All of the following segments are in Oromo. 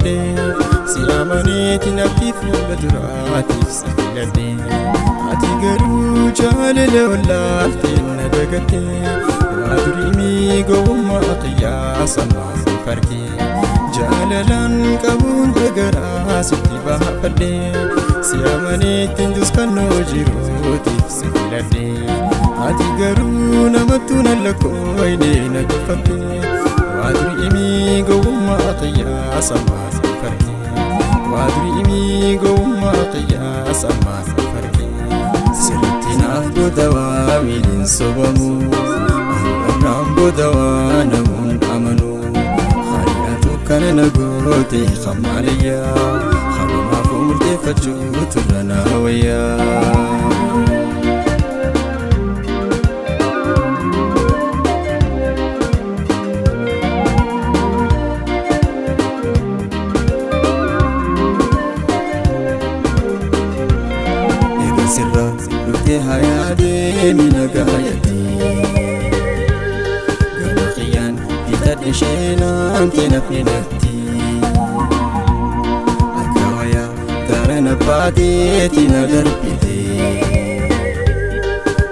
baafadhe siyaamaneetiin abdiif yolla duraatiif si filadhe ati garuu jaalala wallaalteen na dagatte waa durii gowwummaa qiyyaasa maaliif arge jaalalaan qabuun dagaraa sitti baafadhe siyaamaneetiin duskannoo jiruutiif si filadhe ati garuu namattuu nallakooyne na duffatte waa durii gowwummaa qiyyaasa maaliif arge waa durii gowwummaa qiyyaasa maaliif arge sirriitti naaf godawaa miiliin sobamu naan godawaa namuun amanu hariyaatu kana na goote kamaaliyyaa halumaaf murteeffachuutu irra wayyaa. Sirra dhufte hayaadee miidhagayatti gama xiyyaan bitadhe sheenaamte nafni natti akka wayaa gaarana baateeti na darbite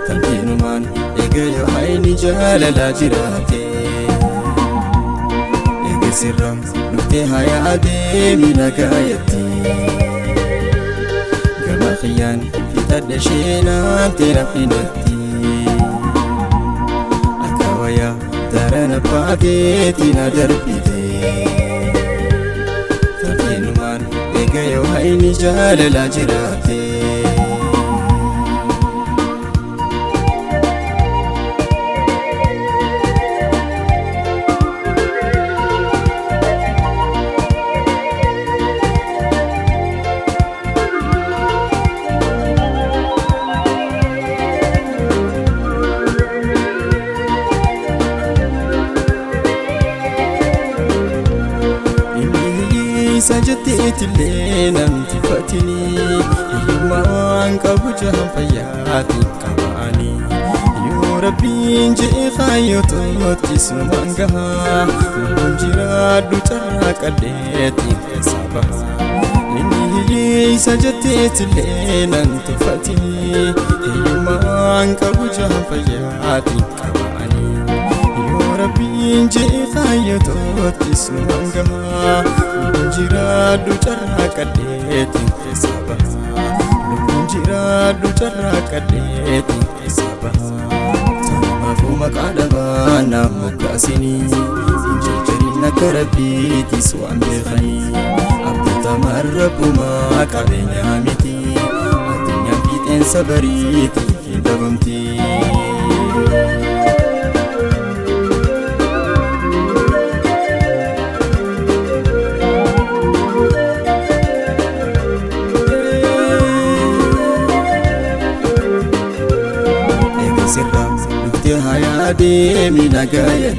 tamteenumaan eegayo hayni jaalalaa jiraate eege sirra dhufte hayaadee miidhagayatti gama xiyyaan bitadhe sheenaamte nafni natti akka wayaa gaarana baateeti na darbite tamteenumaan eegayo hayni jaalalaa jiraate. Sajjateetillee namti fatini hiyyummaan qabu jahan fayyaatiin qabaani yoo rabbiin je'e kaayyotootti sumaan gahaa lubbuun jiraadhu carraa qalleetiin keessaa bahaa inni hiyyee sajjateetillee namti fatini hiyyummaan qabu jahan fayyaatiin qabaani yoo rabbiin je'e kaayyotootti sumaan gahaa jiraadhu carraa qalleetiin keessaa bahaa lubbuun jiraadhu carraa qalleetiin keessaa bahaa sanumaafuu maqaa dhabaa naaf moggaasinii hin jarjariin akka rabbiitis waan beekanii abdatamaan rabbumaa qabeenyaa miti addunyaan fiixeensa bariitiif hin dhabamti. Sirra dhufte hayaadee miidhagayatti